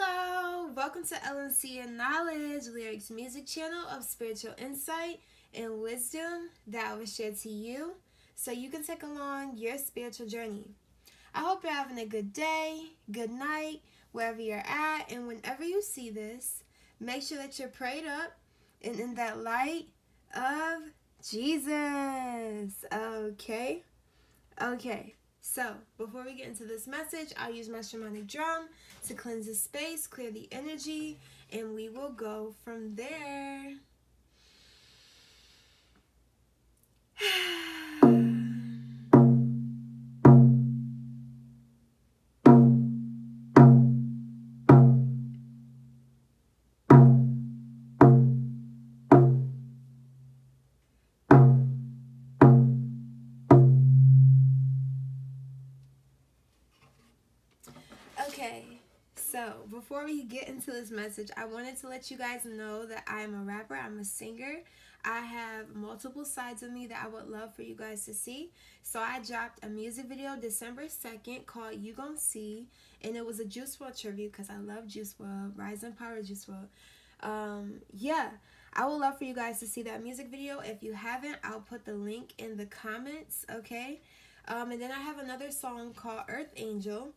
Hello, welcome to LNC and Knowledge, Lyrics Music Channel of spiritual insight and wisdom that I will share to you so you can take along your spiritual journey. I hope you're having a good day, good night, wherever you're at, and whenever you see this, make sure that you're prayed up and in that light of Jesus. Okay? Okay. So, before we get into this message, I'll use my shamanic drum to cleanse the space, clear the energy, and we will go from there. Okay, so before we get into this message, I wanted to let you guys know that I'm a rapper, I'm a singer. I have multiple sides of me that I would love for you guys to see. So I dropped a music video December 2nd called You Gon' See, and it was a Juice WRLD tribute because I love Juice WRLD, Rise and Power Juice WRLD. Yeah, I would love for you guys to see that music video. If you haven't, I'll put the link in the comments, okay? And then I have another song called Earth Angel.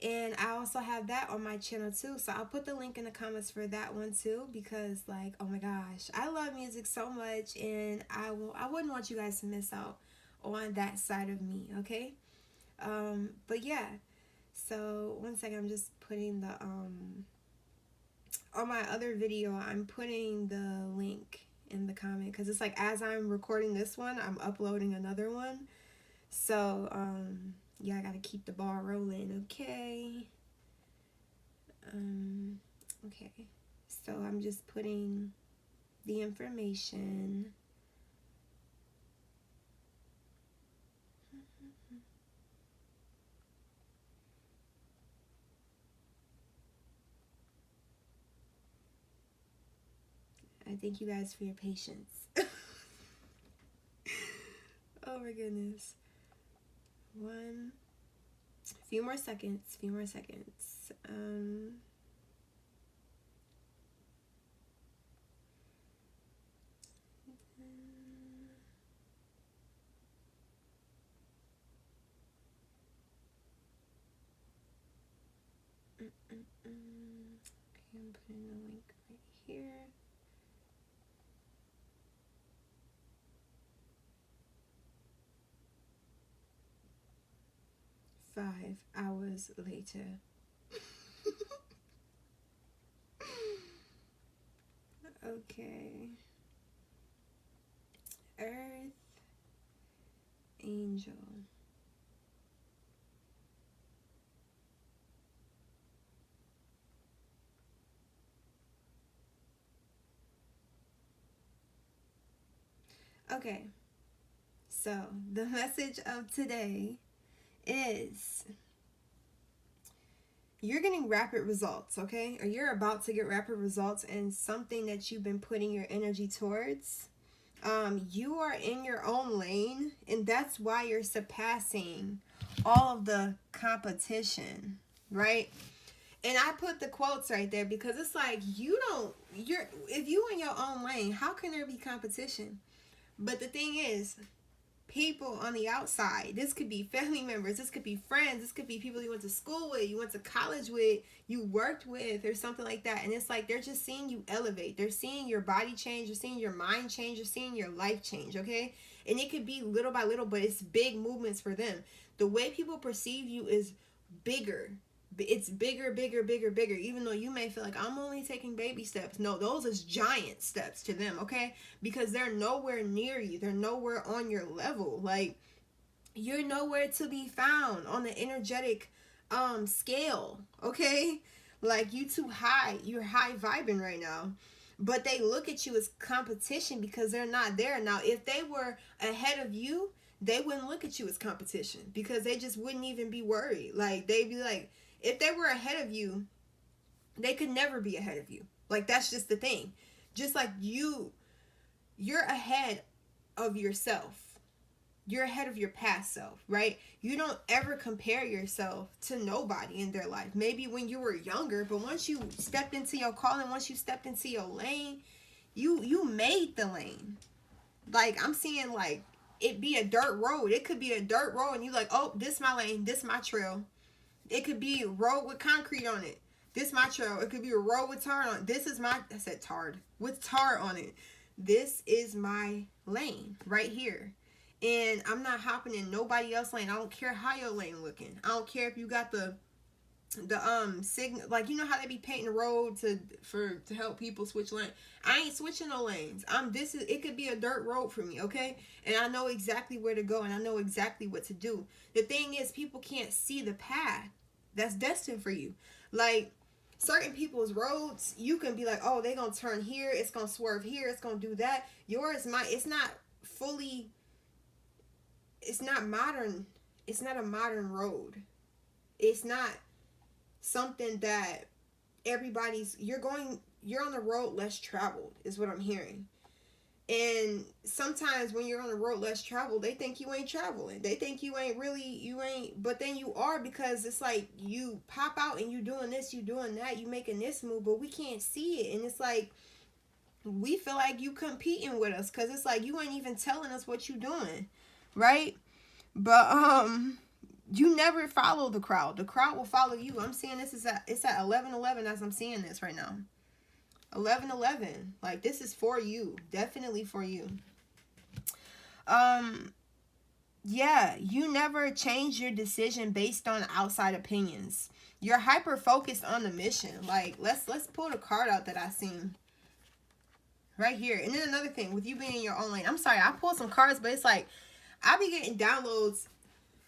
And I also have that on my channel too. So I'll put the link in the comments for that one too. Because like, oh my gosh, I love music so much. And I wouldn't want you guys to miss out on that side of me, okay? But yeah. So one second, I'm just putting the, on my other video, I'm putting the link in the comment. Because it's like, as I'm recording this one, I'm uploading another one. So, yeah, I gotta keep the ball rolling, okay? Okay. So I'm just putting the information. I thank you guys for your patience. Oh my goodness. Few more seconds. 5 hours later. Okay. Earth Angel. Okay. So, the message of today is you're getting rapid results, okay? Or you're about to get rapid results in something that you've been putting your energy towards. You are in your own lane, and that's why you're surpassing all of the competition, right? And I put the quotes right there because it's like if you in your own lane, how can there be competition? But the thing is, people on the outside, this could be family members, this could be friends, this could be people you went to school with, you went to college with, you worked with, or something like that. And it's like they're just seeing you elevate. They're seeing your body change, they're seeing your mind change, they're seeing your life change, okay? And it could be little by little, but it's big movements for them. The way people perceive you is bigger. It's bigger, even though you may feel like I'm only taking baby steps. No, those is giant steps to them, okay? Because they're nowhere near you. They're nowhere on your level. Like, you're nowhere to be found on the energetic scale, okay? Like, you too high. You're high vibing right now. But they look at you as competition because they're not there. Now, if they were ahead of you, they wouldn't look at you as competition because they just wouldn't even be worried. Like, they'd be like, if they were ahead of you, they could never be ahead of you. Like, that's just the thing. Just like you're ahead of yourself. you're ahead of your past self, right? You don't ever compare yourself to nobody in their life. Maybe when you were younger, but once you stepped into your calling, once you stepped into your lane, you made the lane. Like, I'm seeing, like, it be a dirt road. It could be a dirt road and you like, oh, this my lane, this my trail. It could be a road with concrete on it. This my trail. It could be a road with tar on it. This is my, I said tarred, with tar on it. This is my lane right here. And I'm not hopping in nobody else's lane. I don't care how your lane looking. I don't care if you got the signal, like, you know how they be painting the road to help people switch lane. I ain't switching no lanes. It could be a dirt road for me, okay? And I know exactly where to go and I know exactly what to do. The thing is, people can't see the path that's destined for you. Like, certain people's roads, you can be like, oh, they gonna turn here, it's gonna swerve here, it's gonna do that. Yours might, it's not modern. It's not a modern road. It's not something that you're on the road less traveled, is what I'm hearing. And sometimes when you're on the road less traveled, they think you ain't traveling. They think you ain't, but then you are, because it's like you pop out and you doing this, you doing that, you making this move, but we can't see it. And it's like, we feel like you competing with us, because it's like you ain't even telling us what you doing, right? But you never follow the crowd. The crowd will follow you. I'm seeing it's at 11:11 as I'm seeing this right now. 11:11. Like, this is for you. Definitely for you. Yeah, you never change your decision based on outside opinions. You're hyper focused on the mission. Like, let's pull the card out that I seen right here. And then another thing with you being in your own lane. I'm sorry, I pulled some cards, but it's like I be getting downloads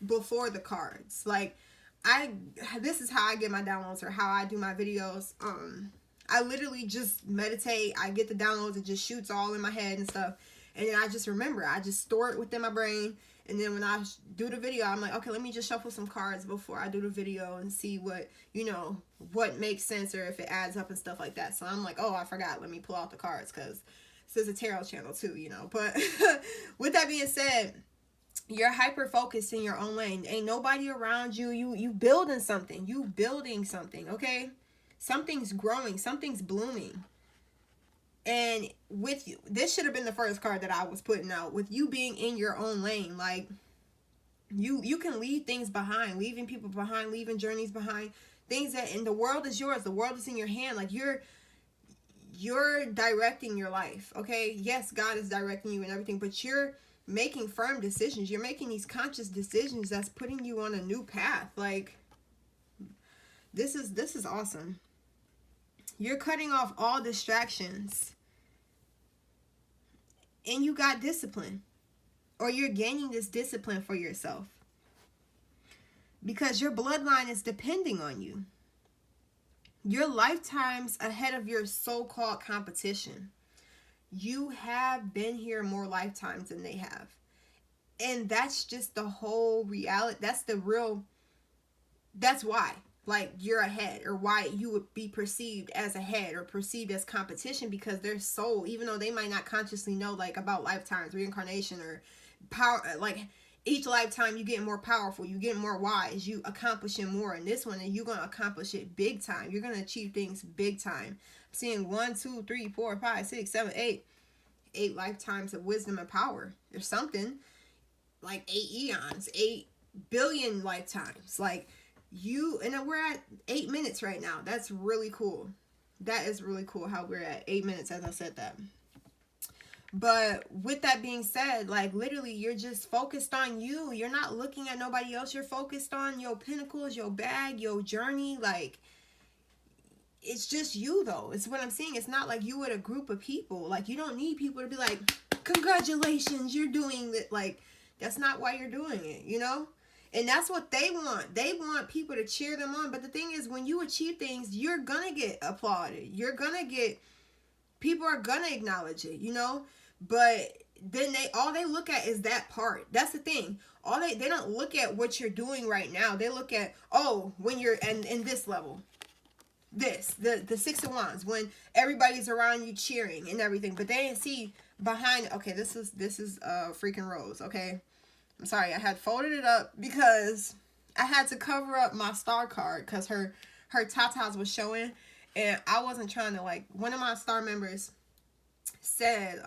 before the cards. Like, this is how I get my downloads, or how I do my videos. I literally just meditate. I get the downloads, it just shoots all in my head and stuff, and then I just remember. I just store it within my brain, and then when I do the video, I'm like, okay, let me just shuffle some cards before I do the video and see what makes sense, or if it adds up and stuff like that. So I'm like, oh, I forgot, let me pull out the cards, because this is a tarot channel too, but with that being said, you're hyper focused in your own lane. Ain't nobody around you. You building something. You building something, okay? Something's growing. Something's blooming. And with you, this should have been the first card that I was putting out. With you being in your own lane, like, you can leave things behind, leaving people behind, leaving journeys behind, things that, and the world is yours. The world is in your hand. Like, you're directing your life, okay? Yes, God is directing you and everything, but you're making firm decisions. You're making these conscious decisions that's putting you on a new path. Like, this is awesome. You're cutting off all distractions, and you got discipline, or you're gaining this discipline for yourself, because your bloodline is depending on you. Your lifetime's ahead of your so-called competition. You have been here more lifetimes than they have. And that's just the whole reality. That's why, like, you're ahead, or why you would be perceived as ahead or perceived as competition, because their soul, even though they might not consciously know, like, about lifetimes, reincarnation, or power, like, each lifetime you get more powerful, you get more wise, you accomplishing more in this one, and you're going to accomplish it big time. You're going to achieve things big time. Seeing 1, 2, 3, 4, 5, 6, 7, 8 lifetimes of wisdom and power. There's something like 8 eons, 8 billion lifetimes. Like, and we're at 8 minutes right now. That's really cool. That is really cool how we're at 8 minutes as I said that. But with that being said, like, literally, you're just focused on you. You're not looking at nobody else. You're focused on your pinnacles, your bag, your journey. Like, it's just you, though. It's what I'm saying. It's not like you with a group of people. Like, you don't need people to be like, congratulations, you're doing it. Like, that's not why you're doing it, And that's what they want. They want people to cheer them on. But the thing is, when you achieve things, you're going to get applauded. People are going to acknowledge it, But then all they look at is that part. That's the thing. They don't look at what you're doing right now. They look at, when you're in this level. The 6 of Wands, when everybody's around you cheering and everything. But they didn't see behind, okay, this is freaking Rose, okay? I'm sorry, I had folded it up because I had to cover up my star card because her tatas was showing, and I wasn't trying to, like, one of my star members said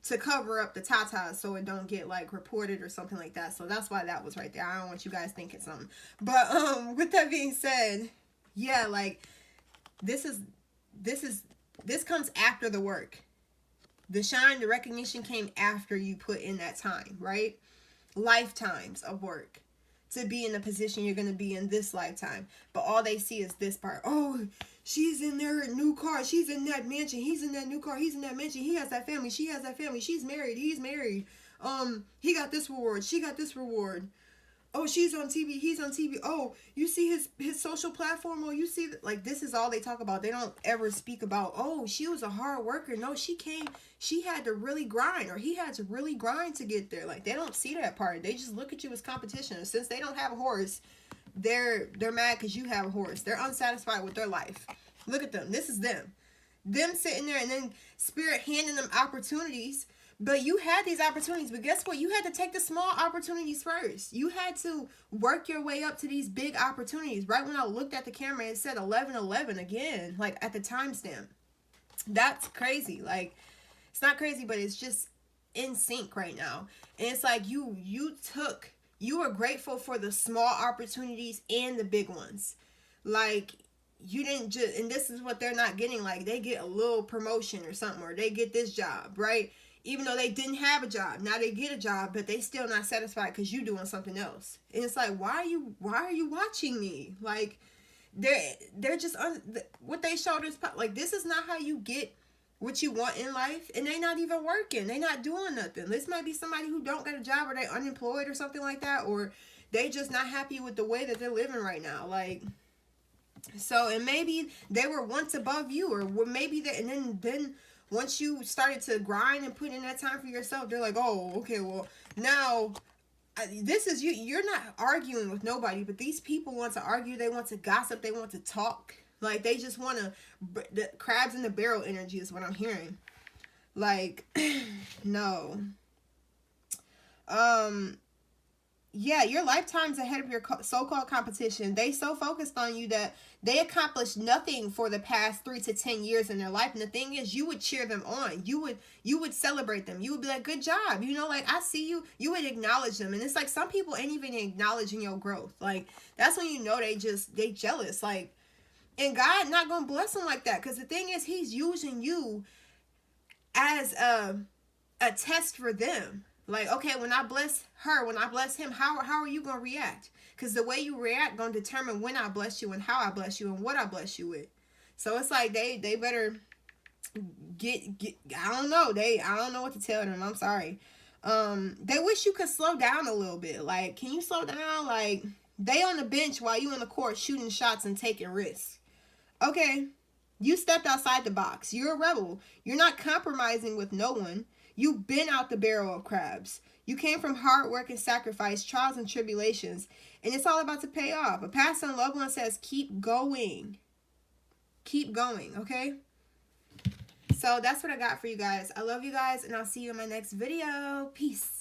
to cover up the tatas so it don't get, like, reported or something like that. So that's why that was right there. I don't want you guys thinking something. But with that being said, yeah, like, this comes after the work. The shine, the recognition came after you put in that time, right? Lifetimes of work to be in the position you're going to be in this lifetime. But all they see is this part. Oh, she's in their new car. She's in that mansion. He's in that new car. He's in that mansion. He has that family. She has that family. She's married. He's married. He got this reward. She got this reward. Oh, she's on TV. He's on TV. Oh, you see his social platform. Oh, you see, like, this is all they talk about. They don't ever speak about, oh, she was a hard worker. No, she had to really grind, or he had to really grind to get there. Like, they don't see that part. They just look at you as competition. And since they don't have a horse, they're mad because you have a horse. They're unsatisfied with their life. Look at them. This is them. Them sitting there, and then Spirit handing them opportunities. But you had these opportunities, but guess what? You had to take the small opportunities first. You had to work your way up to these big opportunities. Right when I looked at the camera, it said 11:11 again, like, at the timestamp. That's crazy. Like, it's not crazy, but it's just in sync right now. And it's like you were grateful for the small opportunities and the big ones. Like, you didn't just, and this is what they're not getting. Like, they get a little promotion or something, or they get this job, right? Even though they didn't have a job, now they get a job, but they still not satisfied because you doing something else. And it's like, why are you watching me? Like, they're just what they showed us. Like, this is not how you get what you want in life, and they not even working. They not doing nothing. This might be somebody who don't got a job, or they unemployed or something like that, or they just not happy with the way that they're living right now. Like, so, and maybe they were once above you, or maybe they, and then once you started to grind and put in that time for yourself, they're like, oh, okay, well, now, this is you. You're not arguing with nobody, but these people want to argue. They want to gossip. They want to talk. Like, they just want to, the crabs in the barrel energy is what I'm hearing. Like, no. Yeah, your lifetime's ahead of your so-called competition. They so focused on you that they accomplished nothing for the past 3 to 10 years in their life. And the thing is, you would cheer them on. You would celebrate them. You would be like, good job. You know, like, I see you. You would acknowledge them. And it's like, some people ain't even acknowledging your growth. Like, that's when you know they jealous. Like, and God not going to bless them like that. Because the thing is, he's using you as a test for them. Like, okay, when I bless her, when I bless him, how are you going to react? Because the way you react going to determine when I bless you and how I bless you and what I bless you with. So it's like they better get I don't know. I don't know what to tell them. I'm sorry. They wish you could slow down a little bit. Like, can you slow down? Like, they on the bench while you in the court shooting shots and taking risks. Okay, you stepped outside the box. You're a rebel. You're not compromising with no one. You've been out the barrel of crabs. You came from hard work and sacrifice, trials and tribulations, and it's all about to pay off. A past and loved one says, keep going. Keep going, okay? So that's what I got for you guys. I love you guys, and I'll see you in my next video. Peace.